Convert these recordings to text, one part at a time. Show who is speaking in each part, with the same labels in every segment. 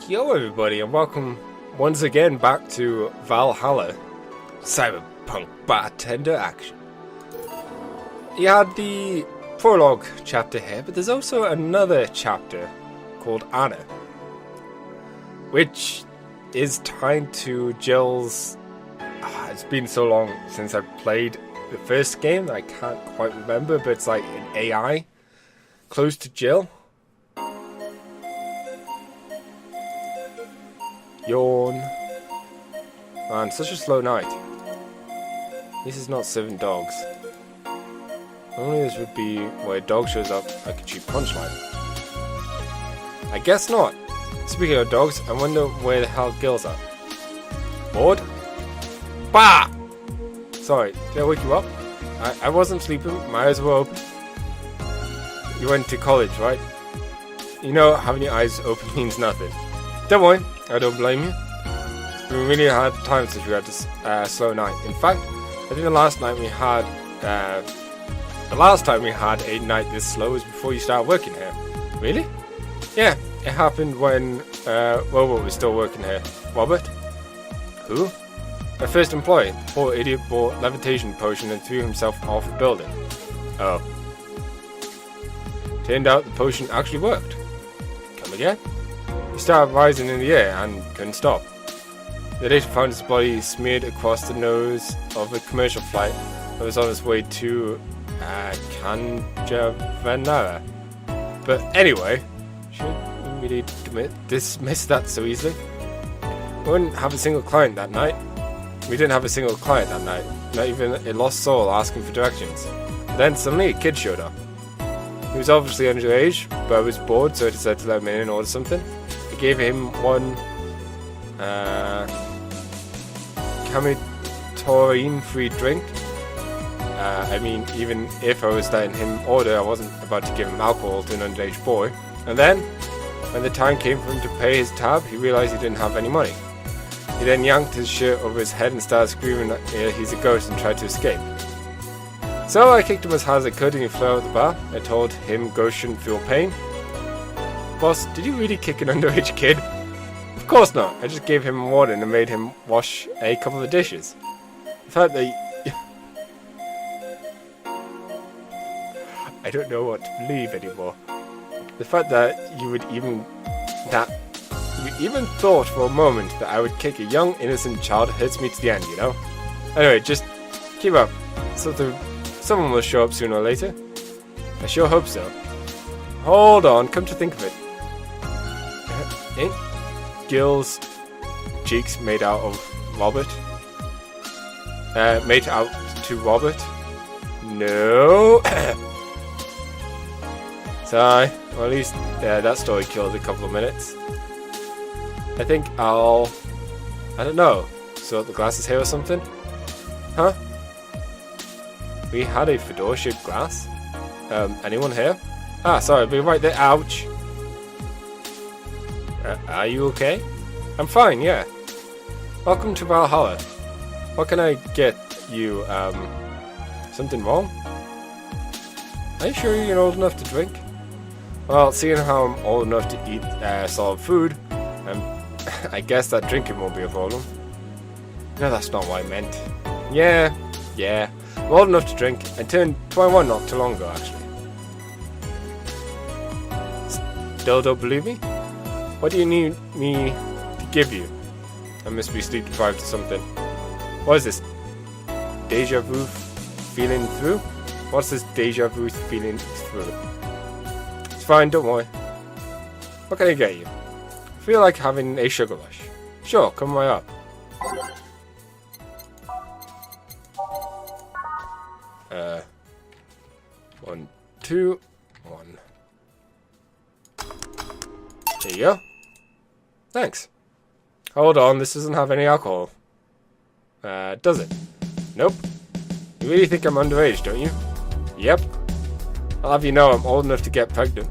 Speaker 1: Yo everybody, and welcome once again back to Valhalla Cyberpunk Bartender Action. You had the prologue chapter here, but there's also another chapter called Anna, which is tied to Jill's... it's been so long since I played the first game that I can't quite remember, but it's like an AI close to Jill. Yawn. Man, such a slow night. This is not serving dogs. Only this would be where a dog shows up, I could shoot punchline. I guess not. Speaking of dogs, I wonder where the hell Gil's at. Bored? Bah! Sorry, did I wake you up? I wasn't sleeping, my eyes were open. You went to college, right? You know, having your eyes open means nothing. Don't worry, I don't blame you. It's been really hard time since we had this slow night. In fact, I think the last time we had a night this slow was before you started working here. Really? Yeah, it happened when Robert was still working here. Robert? Who? My first employee. The poor idiot bought levitation potion and threw himself off a building. Oh. Turned out the potion actually worked. Come again? He started rising in the air and couldn't stop. They later found his body smeared across the nose of a commercial flight that was on its way to Canjavanara. But anyway, should we really dismiss that so easily? We didn't have a single client that night. Not even a lost soul asking for directions. But then suddenly a kid showed up. He was obviously underage, but I was bored, so I decided to let him in and order something. I gave him one Kamitorin-free drink. I mean, even if I was letting him order, I wasn't about to give him alcohol to an underage boy. And then, when the time came for him to pay his tab, he realized he didn't have any money. He then yanked his shirt over his head and started screaming that he's a ghost and tried to escape. So I kicked him as hard as I could and he flew out of the bar. I told him ghosts shouldn't feel pain. Boss, did you really kick an underage kid? Of course not. I just gave him a warning and made him wash a couple of dishes. The fact that I don't know what to believe anymore. The fact that you even thought for a moment that I would kick a young innocent child hurts me to the end, you know? Anyway, just keep up. Someone will show up sooner or later. I sure hope so. Hold on, come to think of it. Ain't Gil's cheeks made out of Robert? Made out to Robert? No. Sorry. Well, at least that story killed a couple of minutes. I think I don't know, sort the glasses here or something? Huh? We had a fedora-shaped glass? Anyone here? Ah, sorry, be right there. Ouch! Are you okay? I'm fine, yeah. Welcome to Valhalla. What can I get you, something wrong? Are you sure you're old enough to drink? Well, seeing how I'm old enough to eat solid food, I guess that drinking won't be a problem. No, that's not what I meant. Yeah. I'm old enough to drink. I turned 21 not too long ago, actually. Still don't believe me? What do you need me to give you? I must be sleep deprived or something. What is this? Deja vu feeling through? What's this deja vu feeling through? It's fine, don't worry. What can I get you? I feel like having a sugar rush. Sure, come right up. 1, 2, 1. There you go. Thanks. Hold on, this doesn't have any alcohol. Does it? Nope. You really think I'm underage, don't you? Yep. I'll have you know I'm old enough to get pregnant.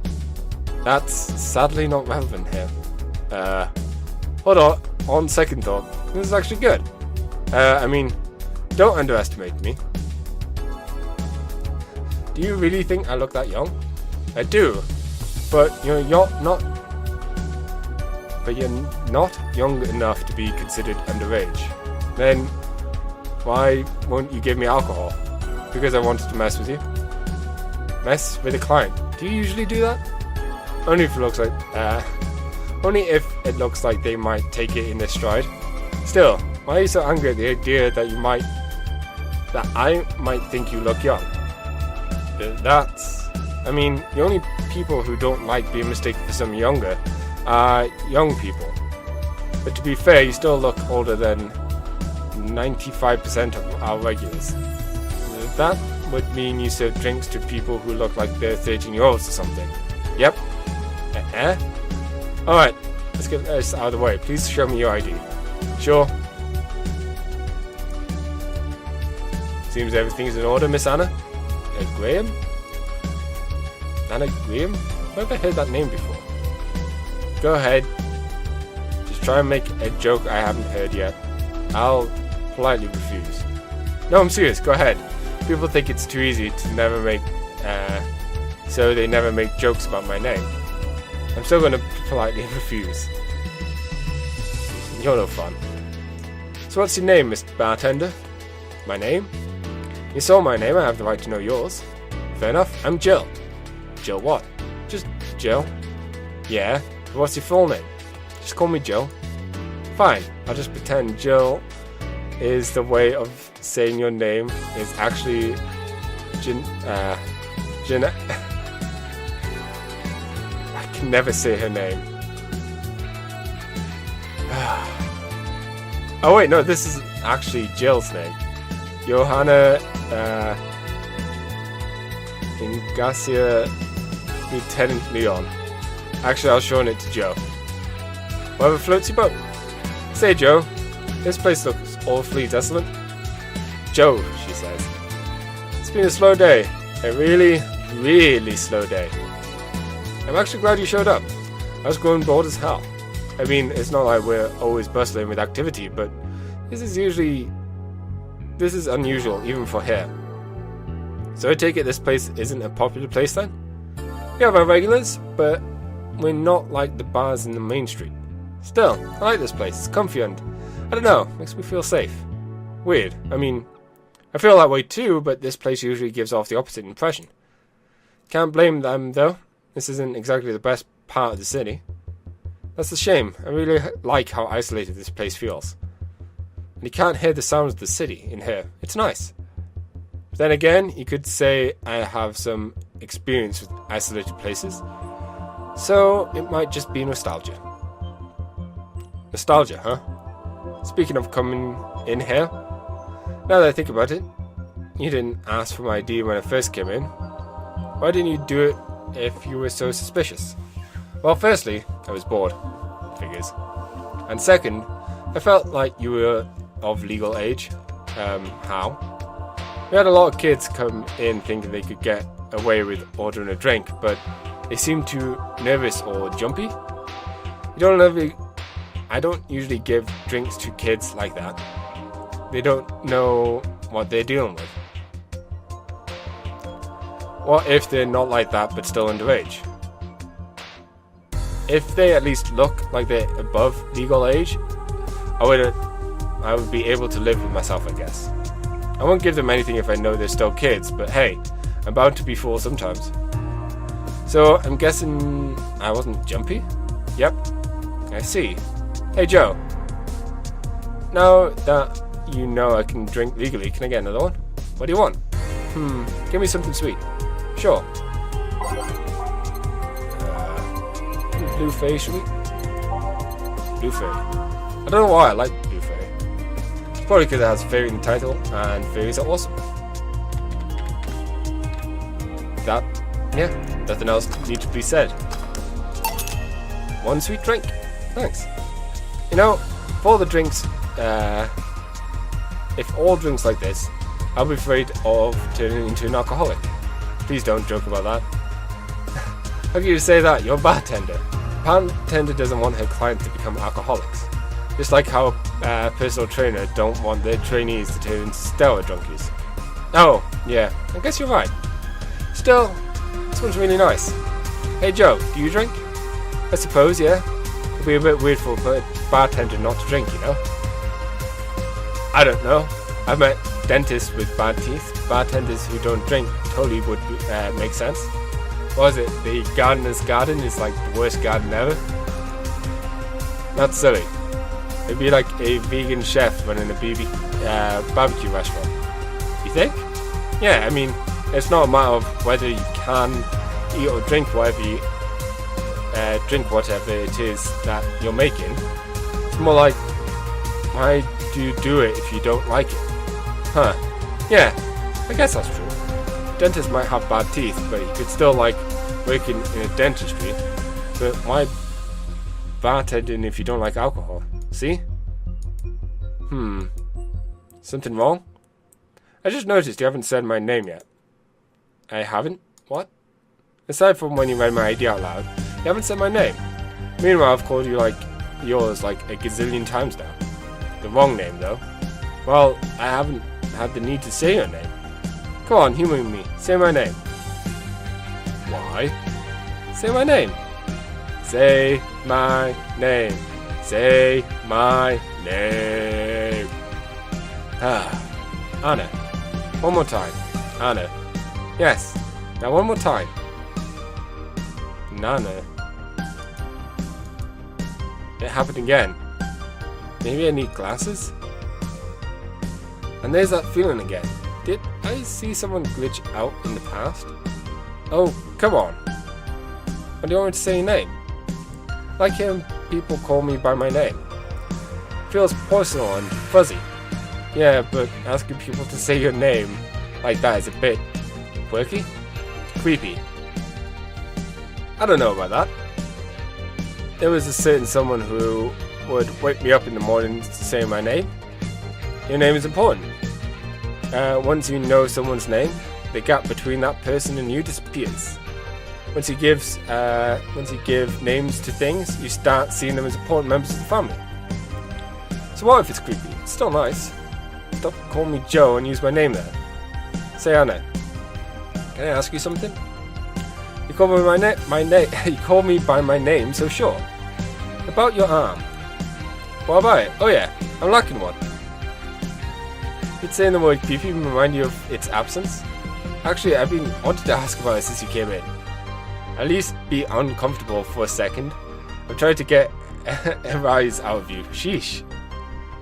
Speaker 1: That's sadly not relevant here. Hold on second thought, this is actually good. I mean, don't underestimate me. Do you really think I look that young? I do. But, you're not but you're not young enough to be considered underage. Then why won't you give me alcohol? Because I wanted to mess with you? Mess with a client. Do you usually do that? Only if it looks like they might take it in their stride. Still, why are you so angry at the idea that I might think you look young? I mean, the only people who don't like being mistaken for someone younger are young people. But to be fair, you still look older than 95% of our regulars. That would mean you serve drinks to people who look like they're 13-year-olds or something. Yep. Alright, let's get this out of the way. Please show me your ID. Sure. Seems everything's in order, Miss Anna. Graham? Anna Graham? Where have I heard that name before? Go ahead. Just try and make a joke I haven't heard yet. I'll politely refuse. No, I'm serious. Go ahead. People think it's too easy to never make, so they never make jokes about my name. I'm still going to politely refuse. You're no fun. So what's your name, Mr. Bartender? My name? You saw my name, I have the right to know yours. Fair enough, I'm Jill. Jill what? Just Jill. Yeah, but what's your full name? Just call me Jill. Fine, I'll just pretend Jill is the way of saying your name is actually I can never say her name. Oh wait, no, this is actually Jill's name. Johanna Ingasia Lieutenant Leon. Actually, I was showing it to Joe. Whatever floats your boat. Say, Joe, this place looks awfully desolate. Joe, she says. It's been a slow day. A really, really slow day. I'm actually glad you showed up. I was growing bored as hell. I mean, it's not like we're always bustling with activity, but this is unusual, even for here. So I take it this place isn't a popular place then? We have our regulars, but we're not like the bars in the main street. Still, I like this place. It's comfy and, I don't know, makes me feel safe. Weird. I mean, I feel that way too, but this place usually gives off the opposite impression. Can't blame them though. This isn't exactly the best part of the city. That's a shame. I really like how isolated this place feels. And you can't hear the sounds of the city in here. It's nice. But then again, you could say I have some experience with isolated places. So it might just be nostalgia. Nostalgia, huh? Speaking of coming in here, now that I think about it, you didn't ask for my ID when I first came in. Why didn't you do it if you were so suspicious? Well, firstly, I was bored. Figures. And second, I felt like you were of legal age. How? We had a lot of kids come in thinking they could get away with ordering a drink, but they seemed too nervous or jumpy. I don't usually give drinks to kids like that. They don't know what they're dealing with. What if they're not like that but still underage? If they at least look like they're above legal age, I would be able to live with myself, I guess. I won't give them anything if I know they're still kids, but hey, I'm bound to be fooled sometimes. So I'm guessing I wasn't jumpy? Yep, I see. Hey Joe, now that you know I can drink legally, can I get another one? What do you want? Give me something sweet. Sure. Blue Fairy sweet? Blue Fairy. I don't know why I like Blue Fairy. It's probably because it has fairy in the title, and fairies are awesome. Nothing else needs to be said. One sweet drink. Thanks. You know, for the drinks, if all drinks like this, I'll be afraid of turning into an alcoholic. Please don't joke about that. How can you say that? You're a bartender. A bartender doesn't want her clients to become alcoholics. Just like how a personal trainer don't want their trainees to turn into steroid junkies. Oh, yeah, I guess you're right. Still, this one's really nice. Hey Joe, do you drink? I suppose, yeah. It'd be a bit weird for a bartender not to drink, you know? I don't know. I've met dentists with bad teeth. Bartenders who don't drink totally would make sense. What was it? The gardener's garden is like the worst garden ever? Not silly. It'd be like a vegan chef running a barbecue restaurant. You think? Yeah, I mean, it's not a matter of whether you can eat or drink whatever it is that you're making. It's more like, why do you do it if you don't like it? Huh. Yeah, I guess that's true. Dentists might have bad teeth, but you could still like working in a dentistry. But why bartending if you don't like alcohol? See? Something wrong? I just noticed you haven't said my name yet. I haven't? What? Aside from when you read my ID out loud, you haven't said my name. Meanwhile, I've called you like yours like a gazillion times now. The wrong name, though. Well, I haven't had the need to say your name. Come on, humor me. Say my name. Why? Say my name. Say my name. Say my name. Anna. One more time. Anna. Yes. Now one more time. Nana. It happened again. Maybe I need glasses? And there's that feeling again. Did I see someone glitch out in the past? Oh, come on. What do you want me to say your name? Like hearing people call me by my name. Feels personal and fuzzy. Yeah, but asking people to say your name like that is a bit quirky? Creepy. I don't know about that. There was a certain someone who would wake me up in the morning to say my name. Your name is important. Once you know someone's name, the gap between that person and you disappears. Once you give names to things, you start seeing them as important members of the family. So what if it's creepy? It's still nice. Stop calling me Joe and use my name there. Say Anna. Can I ask you something? You call me You call me by my name, so sure. About your arm. What about it? Oh yeah, I'm lacking one. Did saying the word creepy remind you of its absence? Actually, I've been wanting to ask about it since you came in. At least be uncomfortable for a second. I've tried to get a rise out of you. Sheesh.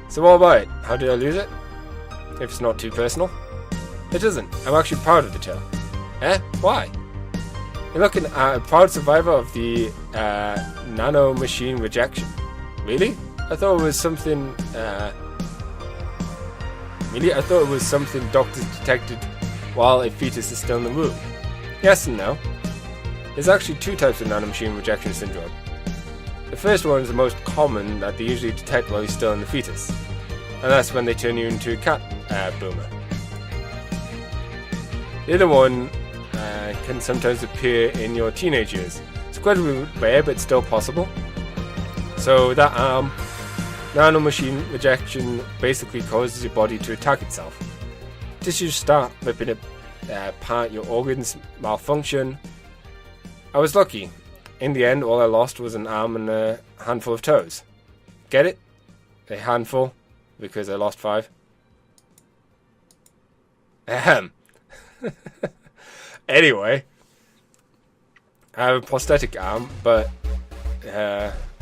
Speaker 1: So what about it? How did I lose it? If it's not too personal. It isn't. I'm actually proud of the tale. Why? You're looking at a proud survivor of the nano machine rejection. Really? I thought it was something. I thought it was something doctors detected while a fetus is still in the womb. Yes and no. There's actually two types of nanomachine rejection syndrome. The first one is the most common that they usually detect while you're still in the fetus, and that's when they turn you into a cat boomer. The other one can sometimes appear in your teenage years. It's quite rare, but still possible. So that nanomachine rejection basically causes your body to attack itself. Tissues start ripping apart, your organs malfunction. I was lucky. In the end, all I lost was an arm and a handful of toes. Get it? A handful, because I lost 5. Ahem. Anyway, I have a prosthetic arm, but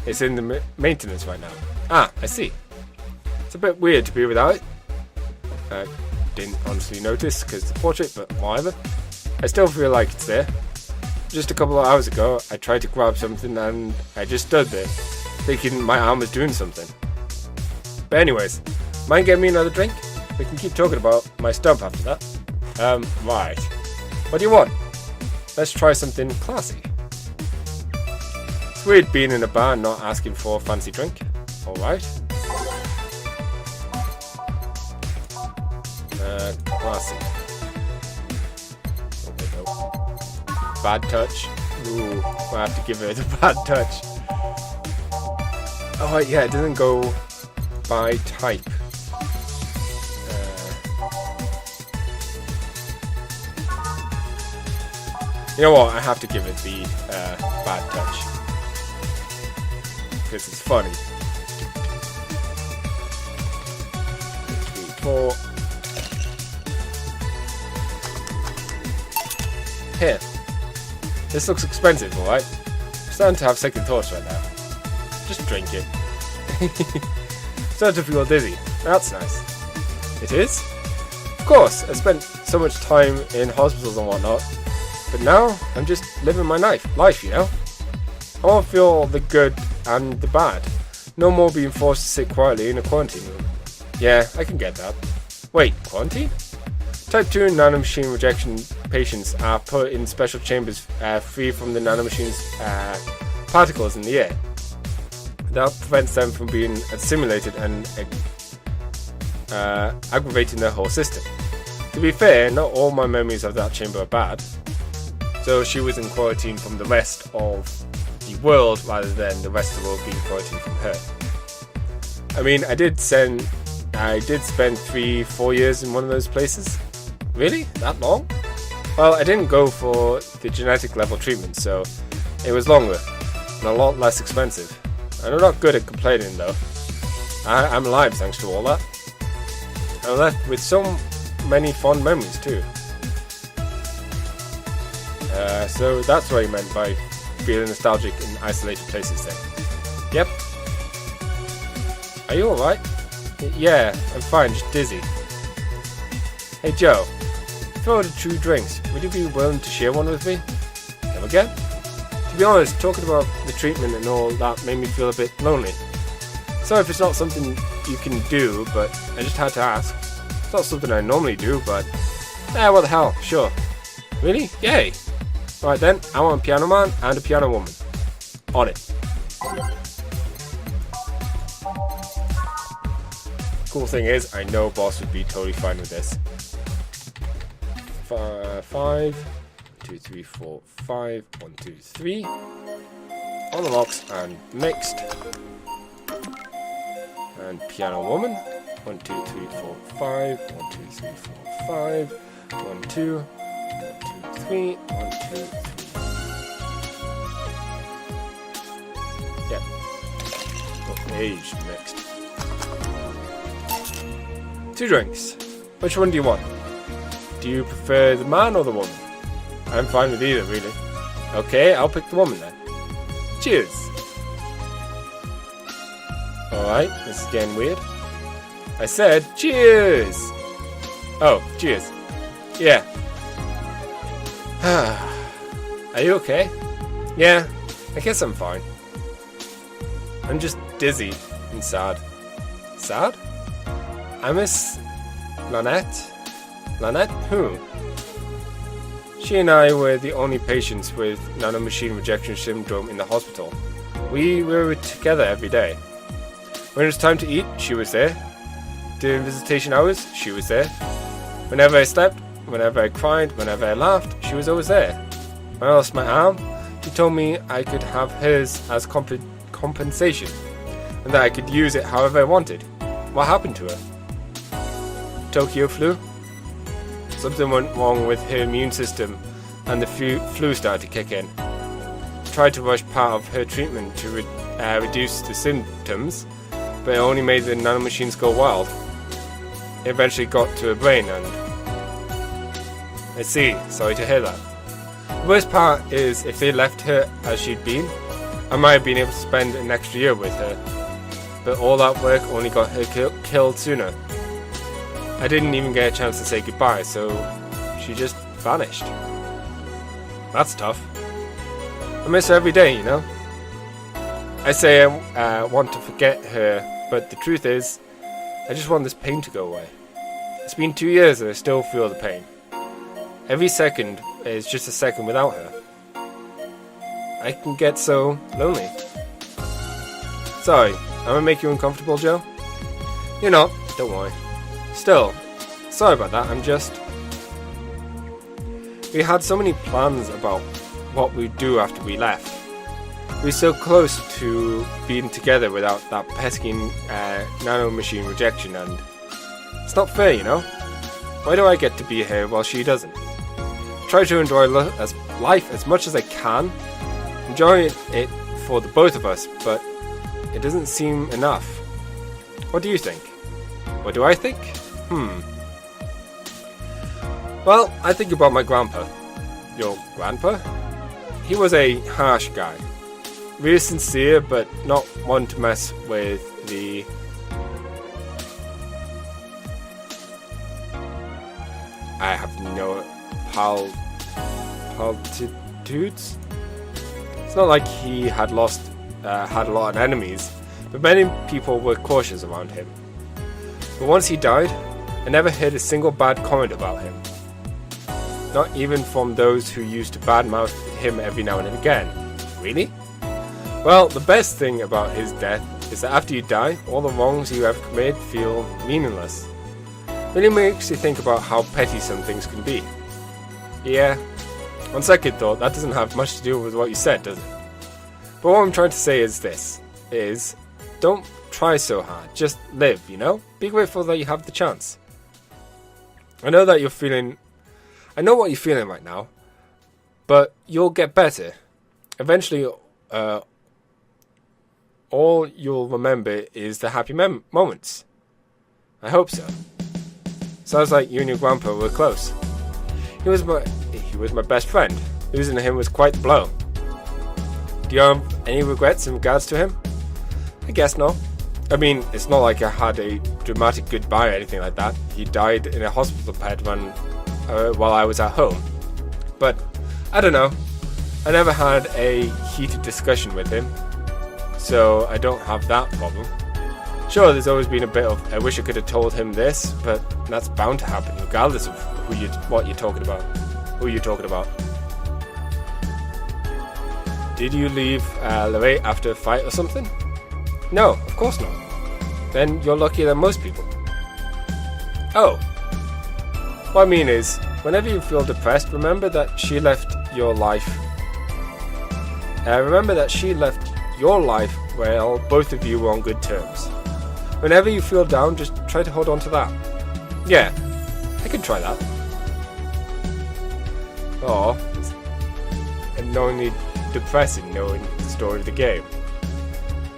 Speaker 1: it's in the maintenance right now. Ah, I see. It's a bit weird to be without it. I didn't honestly notice because it's a portrait, but whatever. I still feel like it's there. Just a couple of hours ago, I tried to grab something and I just stood there, thinking my arm was doing something. But anyways, mind getting me another drink? We can keep talking about my stump after that. Right. What do you want? Let's try something classy. It's weird being in a bar and not asking for a fancy drink. Alright. Classy. Okay, no. Bad touch. Ooh, I have to give it a bad touch. Oh yeah, it doesn't go by type. You know what? I have to give it the bad touch. because it's funny. 3, 4. Here. This looks expensive, alright? I'm starting to have second thoughts right now. Just drink it. Starting to feel dizzy. That's nice. It is? Of course, I spent so much time in hospitals and whatnot. But now, I'm just living my life, you know? I want to feel the good and the bad. No more being forced to sit quietly in a quarantine room. Yeah, I can get that. Wait, quarantine? Type 2 nanomachine rejection patients are put in special chambers free from the nanomachine's particles in the air. That prevents them from being assimilated and aggravating their whole system. To be fair, not all my memories of that chamber are bad. So she was in quarantine from the rest of the world rather than the rest of the world being quarantined from her. I mean, I did spend 3-4 years in one of those places. Really? That long? Well, I didn't go for the genetic level treatment, so it was longer and a lot less expensive. And I'm not good at complaining though. I'm alive thanks to all that. I'm left with so many fond memories too. So that's what he meant by feeling nostalgic in isolated places then. Yep. Are you alright? Yeah, I'm fine, just dizzy. Hey Joe, if I ordered 2 drinks, would you be willing to share one with me? Come again? To be honest, talking about the treatment and all that made me feel a bit lonely. Sorry if it's not something you can do, but I just had to ask. It's not something I normally do, but what the hell, sure. Really? Yay! Alright then, I want a piano man and a piano woman. On it. Cool thing is, I know boss would be totally fine with this. 5, 2, 3, 4, 5, 1, 2, 3. On the locks and mixed. And piano woman. 1, 2, 3, 4, 5. 1, 2, 3, 4, 5. 1, 2. 1, 2, 3. 1, 2, 3. Yeah. Oh, age mixed. 2 drinks. Which one do you want? Do you prefer the man or the woman? I'm fine with either, really. Okay, I'll pick the woman then. Cheers! Alright, this is getting weird. I said cheers! Oh, cheers. Yeah. Are you okay? Yeah, I guess I'm fine. I'm just dizzy and sad. Sad? I miss Lynette. Lynette? Who? She and I were the only patients with nanomachine rejection syndrome in the hospital. We were together every day. When it was time to eat, she was there. During visitation hours, she was there. Whenever I slept, whenever I cried, whenever I laughed, she was always there. When I lost my arm, she told me I could have hers as compensation, and that I could use it however I wanted. What happened to her? Tokyo flu? Something went wrong with her immune system and the flu started to kick in. Tried to rush part of her treatment to reduce the symptoms, but it only made the nanomachines go wild. It eventually got to her brain and... I see, sorry to hear that. The worst part is if they left her as she'd been, I might have been able to spend an extra year with her. But all that work only got her killed sooner. I didn't even get a chance to say goodbye, so she just vanished. That's tough. I miss her every day, you know? I say I want to forget her, but the truth is, I just want this pain to go away. It's been 2 years and I still feel the pain. Every second is just a second without her. I can get so lonely. Sorry, am I making you uncomfortable, Joe? You're not, don't worry. Still, sorry about that, I'm just... We had so many plans about what we'd do after we left. We were so close to being together without that pesky nanomachine rejection, and it's not fair, you know? Why do I get to be here while she doesn't? Try to enjoy life as much as I can, enjoy it for the both of us, but it doesn't seem enough. What do you think? What do I think? Well, I think about my grandpa. Your grandpa? He was a harsh guy. Really sincere, but not one to mess with the... I have no altitudes. It's not like he had had a lot of enemies, but many people were cautious around him. But once he died, I never heard a single bad comment about him. Not even from those who used to badmouth him every now and again. Really? Well, the best thing about his death is that after you die, all the wrongs you ever committed feel meaningless. Really makes you think about how petty some things can be. Yeah, on second thought, that doesn't have much to do with what you said, does it? But what I'm trying to say is this, don't try so hard, just live, you know? Be grateful that you have the chance. I know what you're feeling right now, but you'll get better. Eventually, all you'll remember is the happy moments. I hope so. Sounds like you and your grandpa were close. He was my best friend. Losing him was quite the blow. Do you have any regrets in regards to him? I guess not. I mean, it's not like I had a dramatic goodbye or anything like that. He died in a hospital bed while I was at home. But, I don't know. I never had a heated discussion with him, so I don't have that problem. Sure, there's always been a bit of, I wish I could have told him this, but that's bound to happen regardless of who you're talking about. Did you leave Lorraine after a fight or something? No, of course not. Then you're luckier than most people. Oh. What I mean is, whenever you feel depressed, remember that she left your life. While both of you were on good terms. Whenever you feel down, just try to hold on to that. Yeah, I can try that. Oh, it's annoyingly depressing knowing the story of the game.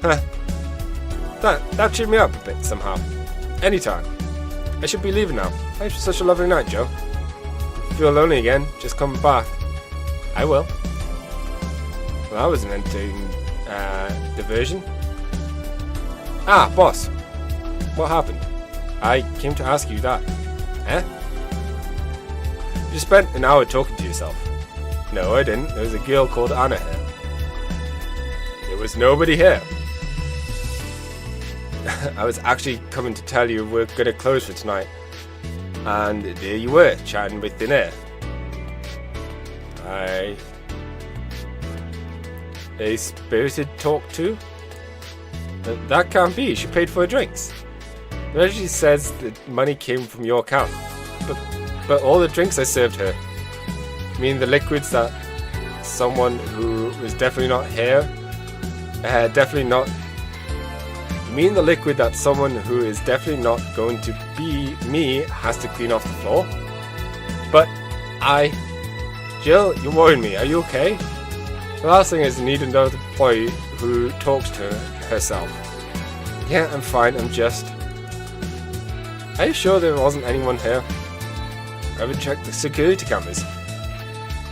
Speaker 1: Huh. That cheered me up a bit somehow. Anytime. I should be leaving now. Thanks for such a lovely night, Joe. If you feel lonely again, just come back. I will. Well, that was an entertaining diversion. Ah, boss. What happened? I came to ask you that. Eh? You spent an hour talking to yourself. No, I didn't. There was a girl called Anna here. There was nobody here. I was actually coming to tell you we're going to close for tonight. And there you were, chatting with thin air. A spirited talk too? That can't be. She paid for her drinks. It actually says the money came from your account. But all the drinks I served her. I mean the liquids that someone who was definitely not here, definitely not. You mean the liquid that someone who is definitely not going to be me has to clean off the floor? But Jill, you're worrying me. Are you okay? The last thing is I need another employee who talks to herself. Yeah, I'm fine. I'm just... Are you sure there wasn't anyone here? I haven't checked the security cameras.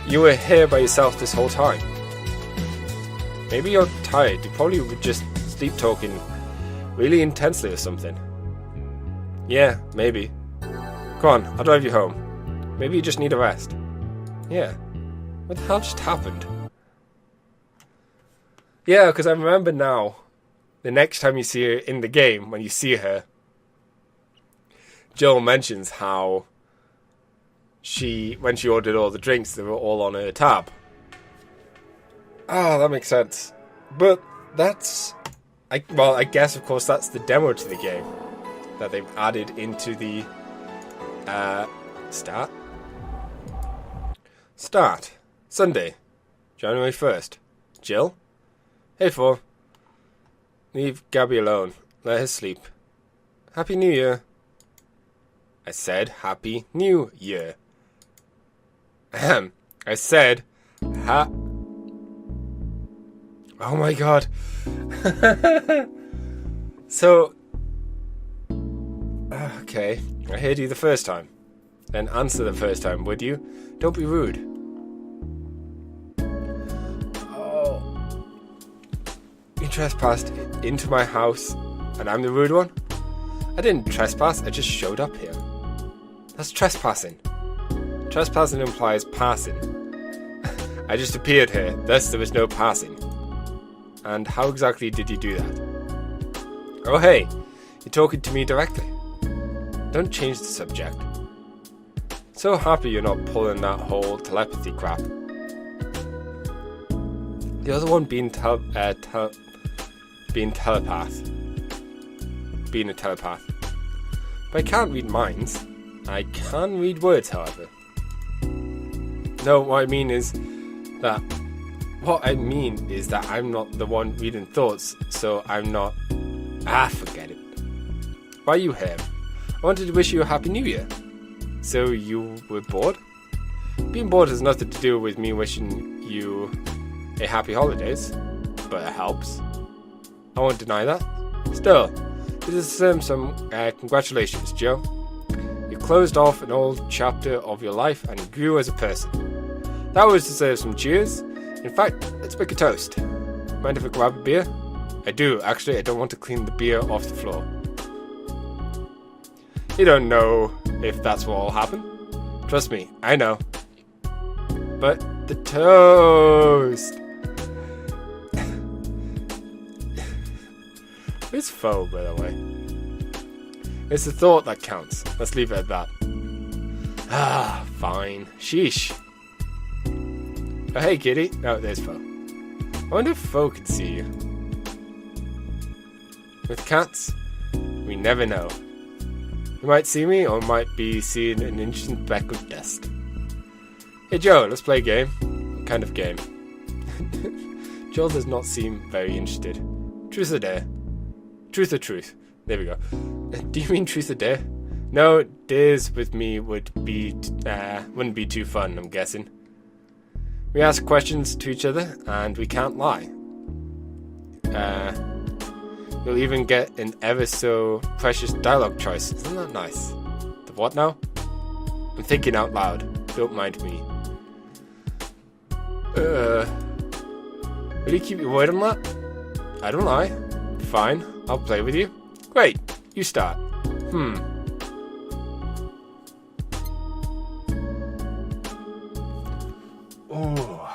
Speaker 1: You were here by yourself this whole time. Maybe you're tired. You probably were just sleep talking really intensely or something. Yeah, maybe. Come on, I'll drive you home. Maybe you just need a rest. Yeah. What the hell just happened? Yeah, because I remember now, the next time you see her in the game, when you see her, Jill mentions how when she ordered all the drinks, they were all on her tab. Oh, that makes sense. But that's... I guess, of course, that's the demo to the game that they've added into the Start. Sunday, January 1st. Jill? Hey, Four. Leave Gabby alone. Let her sleep. Happy New Year. I said Happy New Year. Ahem. I said Oh my god. So, okay, I heard you the first time. Then answer the first time, would you? Don't be rude. Oh. You trespassed into my house, and I'm the rude one? I didn't trespass, I just showed up here. That's trespassing. Trespassing implies passing. I just appeared here, thus there was no passing. And how exactly did you do that? Oh hey, you're talking to me directly. Don't change the subject. So happy you're not pulling that whole telepathy crap. The other one being being a telepath. But I can't read minds. I can read words, however. No, what I mean is that I'm not the one reading thoughts, so I'm not. Forget it. Why are you here? I wanted to wish you a happy new year. So you were bored? Being bored has nothing to do with me wishing you a happy holidays, but it helps. I won't deny that. Still, it deserves some congratulations, Joe. You closed off an old chapter of your life and grew as a person. That always deserves some cheers. In fact, let's make a toast. Mind if I grab a beer? I do, actually. I don't want to clean the beer off the floor. You don't know if that's what will happen. Trust me, I know. But the toast. Where's Faux, by the way? It's the thought that counts. Let's leave it at that. Fine. Sheesh. Oh, hey, kitty. Oh, there's Faux. I wonder if Faux can see you. With cats, we never know. You might see me, or might be seeing an ancient speck of dust. Hey Joe, let's play a game. What kind of game? Joel does not seem very interested. Truth or dare? Truth or truth? There we go. Do you mean truth or dare? No, dares with me wouldn't be too fun, I'm guessing. We ask questions to each other, and we can't lie. You'll even get an ever so precious dialogue choice. Isn't that nice? The what now? I'm thinking out loud. Don't mind me. Will you keep your word on that? I don't lie. Fine, I'll play with you. Great, you start. Oh,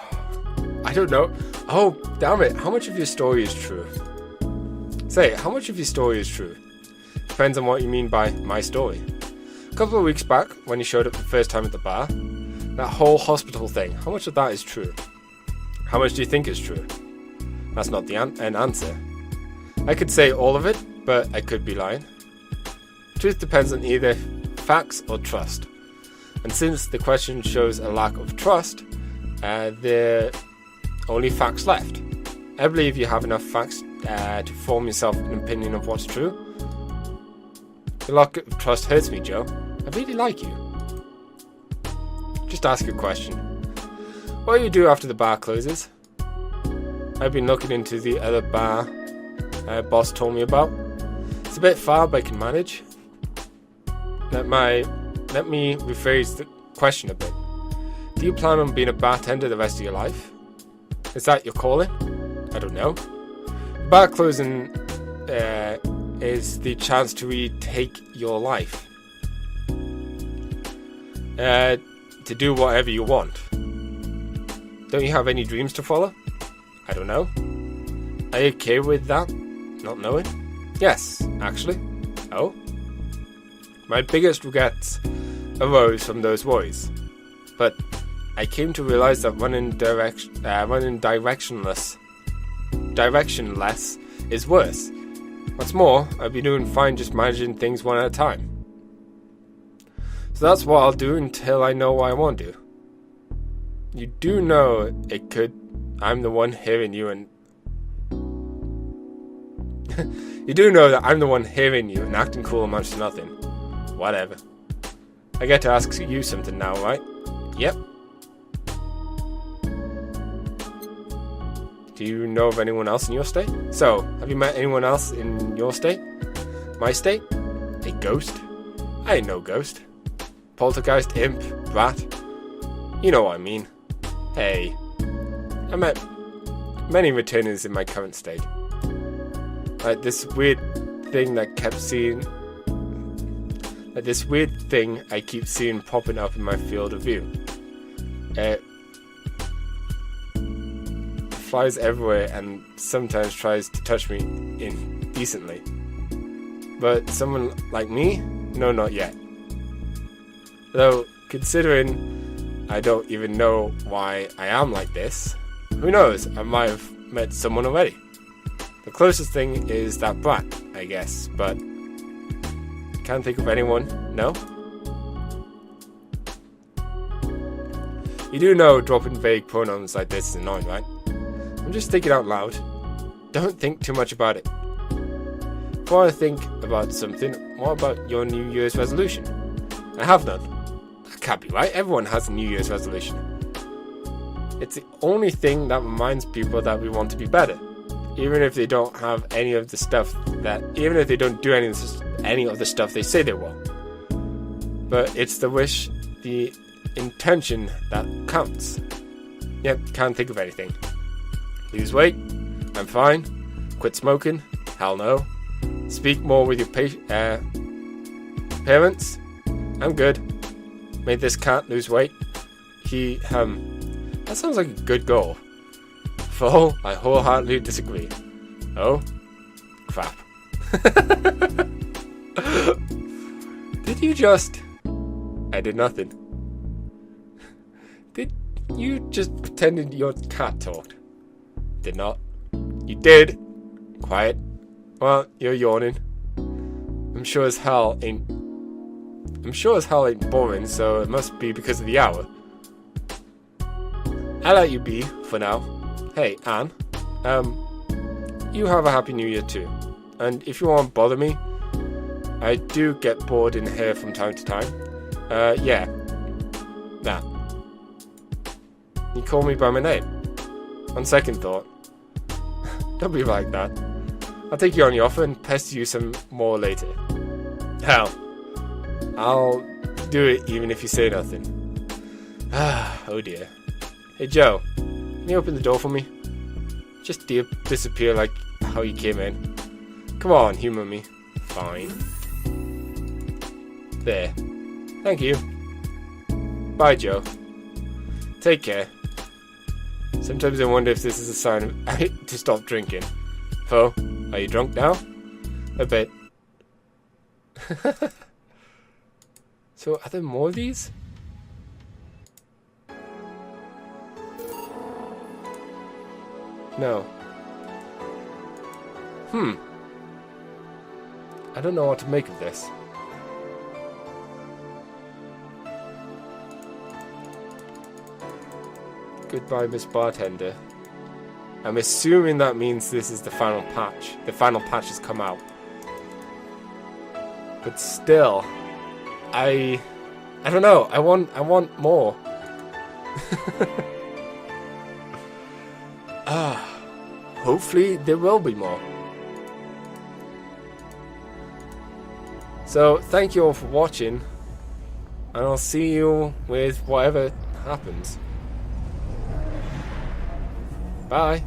Speaker 1: I don't know. Oh, damn it. How much of your story is true? Say, how much of your story is true? Depends on what you mean by my story. A couple of weeks back, when you showed up the first time at the bar, that whole hospital thing, how much of that is true? How much do you think is true? That's not an answer. I could say all of it, but I could be lying. Truth depends on either facts or trust. And since the question shows a lack of trust, there are only facts left. I believe you have enough facts to form yourself an opinion of what's true. The lack of trust hurts me, Joe. I really like you. Just ask a question. What do you do after the bar closes? I've been looking into the other bar boss told me about. It's a bit far, but I can manage. Let me rephrase the question a bit. Do you plan on being a bartender the rest of your life? Is that your calling? I don't know. Bar closing is the chance to retake your life. To do whatever you want. Don't you have any dreams to follow? I don't know. Are you okay with that? Not knowing? Yes, actually. Oh? My biggest regrets arose from those worries. But I came to realize that running directionless is worse. What's more, I've been doing fine just managing things one at a time. So that's what I'll do until I know what I want to do. You do know I'm the one hearing you and... You do know that I'm the one hearing you and acting cool amounts to nothing. Whatever. I get to ask you something now, right? Yep. Do Do you know of anyone else in your state? So, have you met anyone else in your state? My state? A ghost? I ain't no ghost. Poltergeist, imp, rat. You know what I mean. Hey. I met many returners in my current state. Like this weird thing that kept seeing... Like this weird thing I keep seeing popping up in my field of view. It flies everywhere and sometimes tries to touch me indecently. But someone like me? No, not yet. Though, considering I don't even know why I am like this, who knows, I might have met someone already. The closest thing is that brat, I guess, but can't think of anyone, no? You do know dropping vague pronouns like this is annoying, right? I'm just thinking out loud. Don't think too much about it. Before I think about something, what about your New Year's resolution? I have none. That can't be right. Everyone has a New Year's resolution. It's the only thing that reminds people that we want to be better. Even if they don't have any of the stuff even if they don't do any of the stuff they say they will. But it's the wish, the intention that counts. Yep, can't think of anything. Lose weight? I'm fine. Quit smoking? Hell no. Speak more with your parents? I'm good. Made this cat lose weight? That sounds like a good goal. Full, I wholeheartedly disagree. Oh? Crap. Did you just... I did nothing. Did you just pretend your cat talked? Did not. You did. Quiet. Well, you're yawning. I'm sure as hell ain't boring, so it must be because of the hour. I'll let you be for now. Hey, Anne. You have a happy new year too. And if you won't bother me, I do get bored in here from time to time. Yeah. That. You call me by my name. On second thought. Don't be like that. I'll take you on your offer and pester you some more later. Hell. I'll do it even if you say nothing. Oh dear. Hey Joe, can you open the door for me? Just disappear like how you came in. Come on, humor me. Fine. There. Thank you. Bye, Joe. Take care. Sometimes I wonder if this is a sign to stop drinking. Oh, are you drunk now? A bit. So, are there more of these? No. I don't know what to make of this. Goodbye, Miss Bartender. I'm assuming that means this is the final patch. The final patch has come out. But still, I don't know. I want more. Hopefully there will be more. So thank you all for watching, and I'll see you with whatever happens. Bye.